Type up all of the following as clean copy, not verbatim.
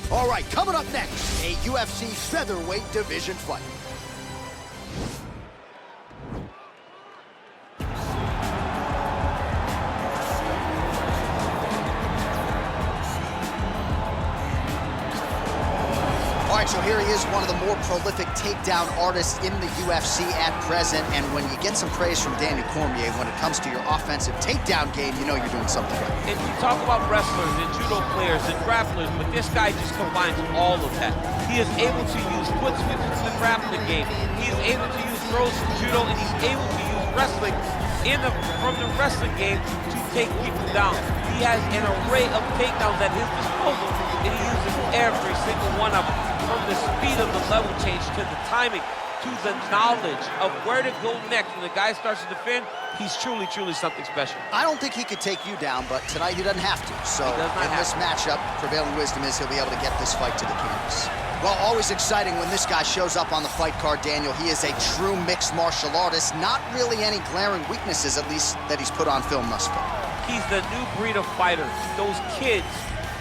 All right, coming up next, a UFC featherweight division fight. All right, so here he is, one of the more prolific takedown artists in the UFC at present. And when you get some praise from Daniel Cormier when it comes to your offensive takedown game, you know you're doing something right. And you talk about wrestlers and judo players and grapplers, but this guy just combines all of that. He is able to use foot switches in the grappling game. He is able to use throws from judo, and he's able to use wrestling from the wrestling game to take people down. He has an array of takedowns at his disposal, and he uses every single one of them. From the speed of the level change to the timing to the knowledge of where to go next. When the guy starts to defend, he's truly, truly something special. I don't think he could take you down, but tonight he doesn't have to. So in this matchup, prevailing wisdom is he'll be able to get this fight to the canvas. Well, always exciting when this guy shows up on the fight card, Daniel. He is a true mixed martial artist. Not really any glaring weaknesses, at least, that he's put on film thus far. He's the new breed of fighters. Those kids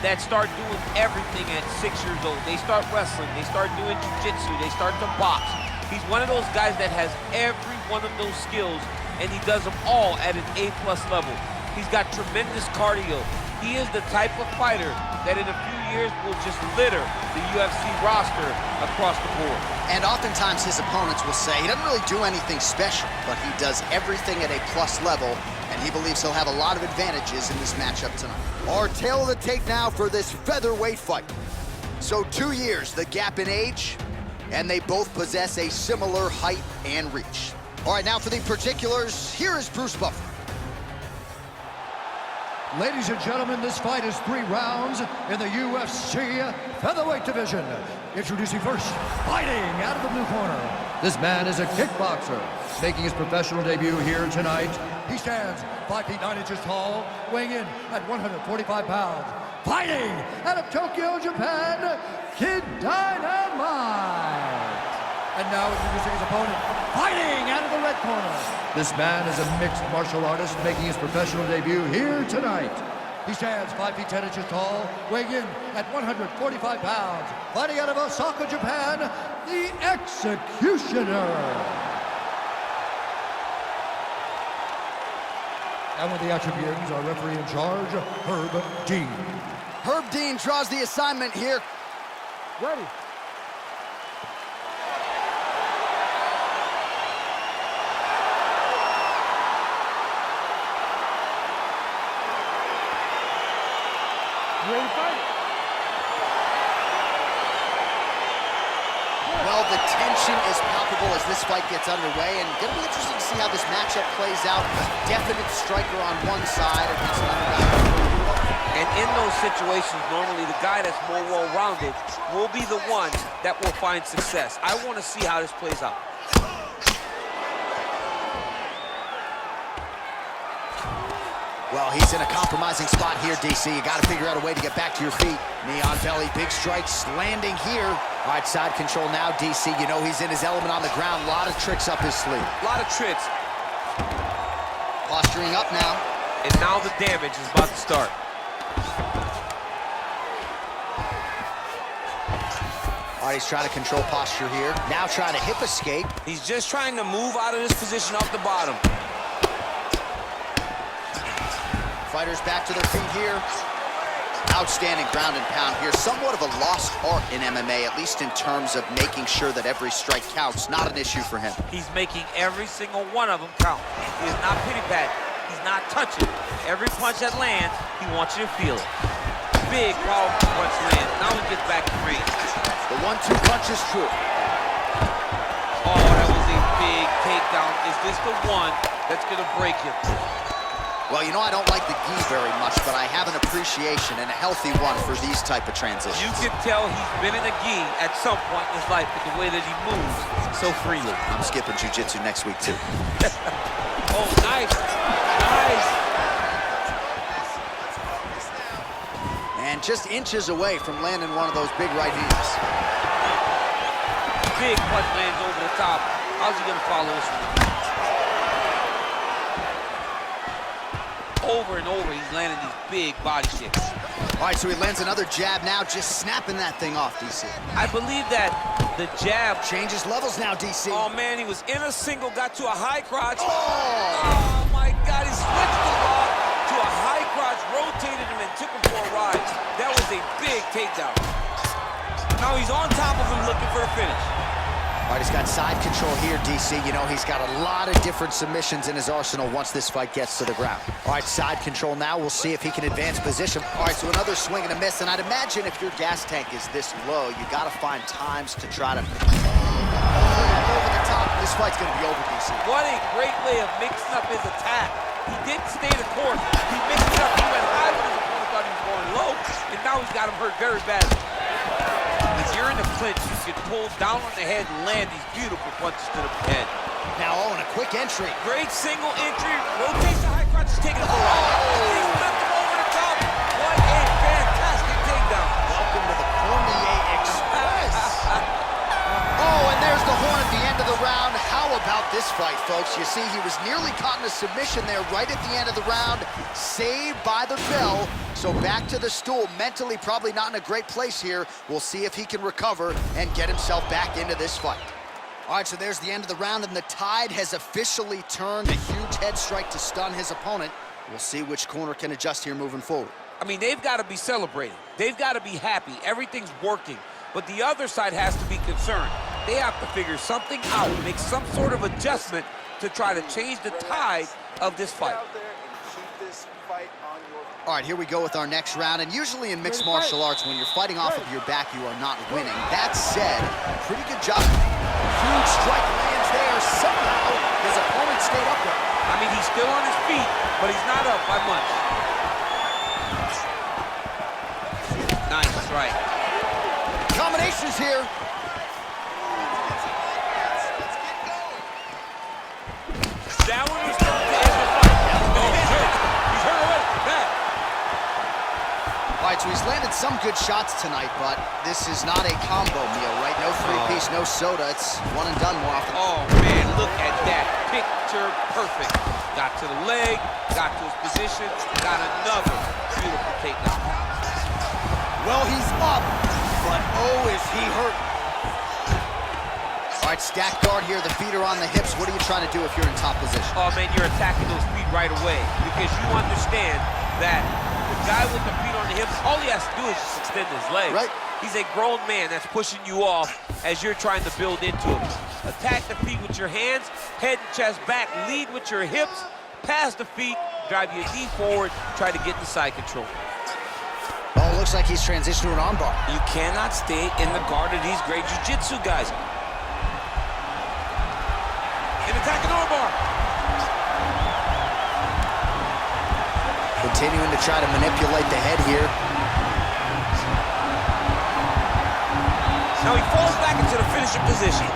that start doing everything at 6 years old. They start wrestling, they start doing jiu-jitsu, they start to box. He's one of those guys that has every one of those skills, and he does them all at an A+ level. He's got tremendous cardio. He is the type of fighter that in a few years will just litter the UFC roster across the board. And oftentimes his opponents will say he doesn't really do anything special, but he does everything at a plus level, and he believes he'll have a lot of advantages in this matchup tonight. Our tale of the tape now for this featherweight fight. So 2 years, the gap in age, and they both possess a similar height and reach. All right, now for the particulars, here is Bruce Buffer. Ladies and gentlemen, this fight is 3 rounds in the UFC featherweight division. Introducing first, fighting out of the blue corner. This man is a kickboxer, making his professional debut here tonight. He stands 5 feet 9 inches tall, weighing in at 145 pounds. Fighting out of Tokyo, Japan, Kid Dynamite. And now introducing his opponent, fighting out of the red corner. This man is a mixed martial artist making his professional debut here tonight. He stands 5 feet 10 inches tall, weighing in at 145 pounds. Fighting out of Osaka, Japan, the Executioner. And with the attributes, our referee in charge, Herb Dean. Herb Dean draws the assignment here. Ready. Well, the tension is palpable as this fight gets underway, and going to be interesting to see how this matchup plays out. Definite striker on one side against another guy. And in those situations, normally the guy that's more well-rounded will be the one that will find success. I want to see how this plays out. Well, he's in a compromising spot here, DC. You got to figure out a way to get back to your feet. Knee on belly, big strikes landing here. All right, side control now, DC. You know he's in his element on the ground. A lot of tricks up his sleeve. A lot of tricks. Posturing up now. And now the damage is about to start. All right, he's trying to control posture here. Now trying to hip escape. He's just trying to move out of this position off the bottom. Fighters back to their feet here. Outstanding ground and pound here. Somewhat of a lost art in MMA, at least in terms of making sure that every strike counts. Not an issue for him. He's making every single one of them count. He is not pity-patting. He's not touching. Every punch that lands, he wants you to feel it. Big, powerful punch lands. Now he gets back to range. The 1-2 punch is true. Oh, that was a big takedown. Is this the one that's going to break him? Well, you know, I don't like the gi very much, but I have an appreciation and a healthy one for these type of transitions. You can tell he's been in a gi at some point in his life with the way that he moves so freely. I'm skipping jiu-jitsu next week, too. Oh, nice. Nice. And just inches away from landing one of those big right hands. Big punch lands over the top. How's he going to follow this one? over and over, he's landing these big body kicks. All right, so he lands another jab now, just snapping that thing off, DC. I believe that the jab changes levels now, DC. Oh, man, he was in a single, got to a high crotch. Oh, my God, he switched the lock to a high crotch, rotated him, and took him for a ride. That was a big takedown. Now he's on top of him looking for the finish. All right, he's got side control here, DC. You know, he's got a lot of different submissions in his arsenal once this fight gets to the ground. All right, side control now. We'll see if he can advance position. All right, so another swing and a miss. And I'd imagine if your gas tank is this low, you got to find times to try to over the top. This fight's going to be over, DC. What a great way of mixing up his attack. He didn't stay the course. He mixed it up. He went high when his opponent thought he was going low. And now he's got him hurt very badly. If you're in the clinch, you can pull down on the head and land these beautiful punches to the head. Now, in a quick entry. Great single entry, rotates the high crotch, is taking it for a while. He flipped him over the top. What a fantastic takedown. Welcome to the Cormier Express. And there's the horn at the end of the round. How about this fight, folks? You see, he was nearly caught in a submission there right at the end of the round. Saved by the bell. So back to the stool. Mentally probably not in a great place here. We'll see if he can recover and get himself back into this fight. All right, so there's the end of the round, and the tide has officially turned. A huge head strike to stun his opponent. We'll see which corner can adjust here moving forward. I mean, they've got to be celebrating. They've got to be happy. Everything's working. But the other side has to be concerned. They have to figure something out, make some sort of adjustment to try to change the tide of this fight. All right, here we go with our next round. And usually in mixed martial arts, when you're fighting off of your back, you are not winning. That said, pretty good job. Huge strike lands there. Somehow, his opponent stayed upright. I mean, he's still on his feet, but he's not up by much. Nice strike. Combinations here. That one was going to end the fight. Oh, he's hurt. He's hurt already. Bad. All right, so he's landed some good shots tonight, but this is not a combo meal, right? No three-piece, no soda. It's one and done more often. Oh, man, look at that. Picture perfect. Got to the leg, got to his position, got another beautiful takedown. Well, he's up, but oh, is he hurt. All right, stack guard here. The feet are on the hips. What are you trying to do if you're in top position? Oh, man, you're attacking those feet right away because you understand that the guy with the feet on the hips, all he has to do is just extend his legs. Right. He's a grown man that's pushing you off as you're trying to build into him. Attack the feet with your hands, head and chest back, lead with your hips, pass the feet, drive your knee forward, try to get the side control. Oh, looks like he's transitioned to an armbar. You cannot stay in the guard of these great jiu-jitsu guys. An attacking armbar. Continuing to try to manipulate the head here. Now he falls back into the finishing position.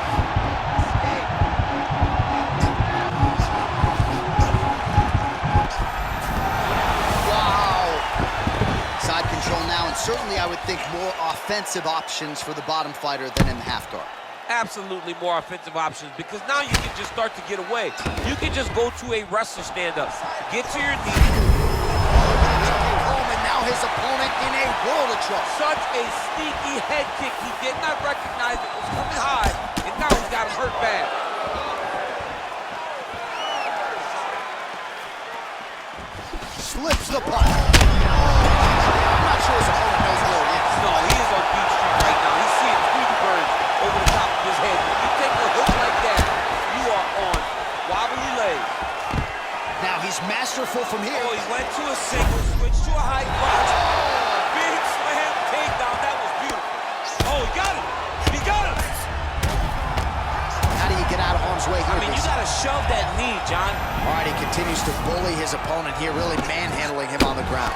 Wow. Side control now, and certainly I would think more offensive options for the bottom fighter than in the half guard. Absolutely more offensive options because now you can just start to get away. You can just go to a wrestler stand-up, get to your knee. And now his opponent in a world of trouble. Such a sneaky head kick. He did not recognize it was coming high, and now he's got him hurt bad. Slips the punch. I'm not sure his opponent knows where he is. No, he is on Beach Street right now. He's seeing Tweety Bird over the top of his head. When you take a hook like that, you are on wobbly legs. Now he's masterful from here. Oh, he went to a single, switched to a high crotch. Big slam takedown. That was beautiful. Oh, he got him. He got him. How do you get out of harm's way here? I mean, you got to shove that knee, John. All right, he continues to bully his opponent here, really manhandling him on the ground.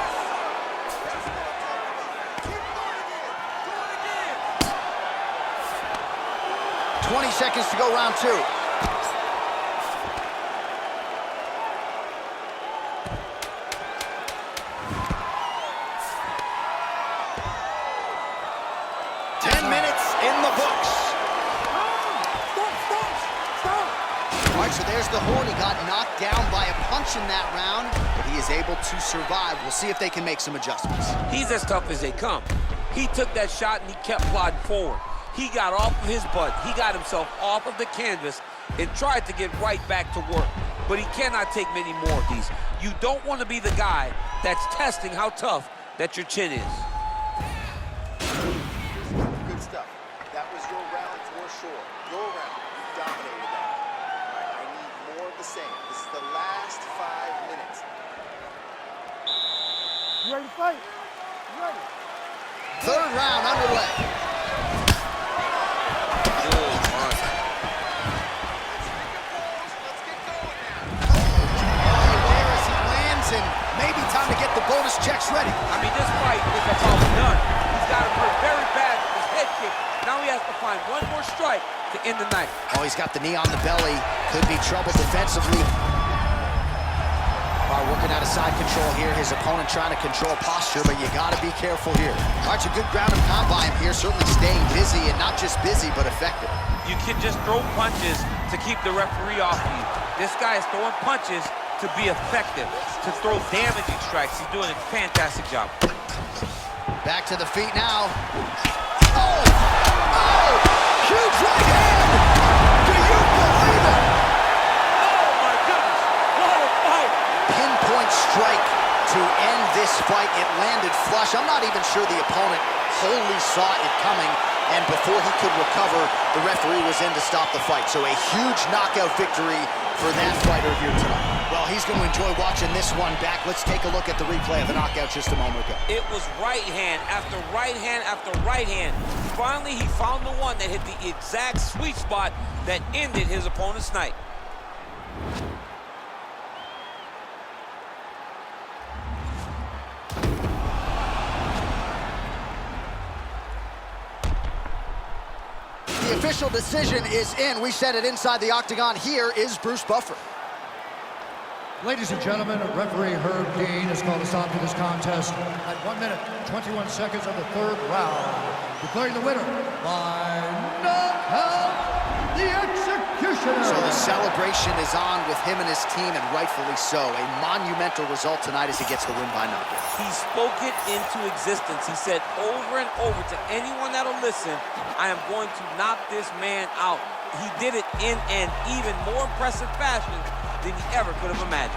"20 seconds to go, round two. All right, so there's the horn. He got knocked down by a punch in that round, but he is able to survive. We'll see if they can make some adjustments. He's as tough as they come. He took that shot and he kept plodding forward. He got off of his butt. He got himself off of the canvas and tried to get right back to work. But he cannot take many more of these. You don't want to be the guy that's testing how tough that your chin is. Good stuff. That was your round for sure. Your round. You dominated that. All right, I need more of the same. This is the last 5 minutes. You ready to fight? You ready? Third round underway. Maybe time to get the bonus checks ready. I mean, this fight is about done. He's got him hurt very bad with his head kick. Now he has to find one more strike to end the night. Oh, he's got the knee on the belly. Could be trouble defensively. Working out of side control here. His opponent trying to control posture, but you got to be careful here. All right, it's a good ground and pound by him here. Certainly staying busy, and not just busy, but effective. You can just throw punches to keep the referee off of you. This guy is throwing punches to be effective, to throw damaging strikes. He's doing a fantastic job. Back to the feet now. Oh! Oh! Huge right hand! Do you believe it? Oh, my goodness. What a fight. Pinpoint strike to end this fight. It landed flush. I'm not even sure the opponent wholly saw it coming, and before he could recover, the referee was in to stop the fight. So a huge knockout victory for that fighter here tonight. Well, he's going to enjoy watching this one back. Let's take a look at the replay of the knockout just a moment ago. It was right hand after right hand after right hand. Finally, he found the one that hit the exact sweet spot that ended his opponent's night. The official decision is in. We said it inside the octagon. Here is Bruce Buffer. Ladies and gentlemen, referee Herb Dean has called a stop to this contest at 1 minute, 21 seconds of the third round, declaring the winner by knockout, the Executioner. So the celebration is on with him and his team, and rightfully so. A monumental result tonight as he gets the win by knockout. He spoke it into existence. He said over and over to anyone that'll listen, I am going to knock this man out. He did it in an even more impressive fashion than he ever could have imagined.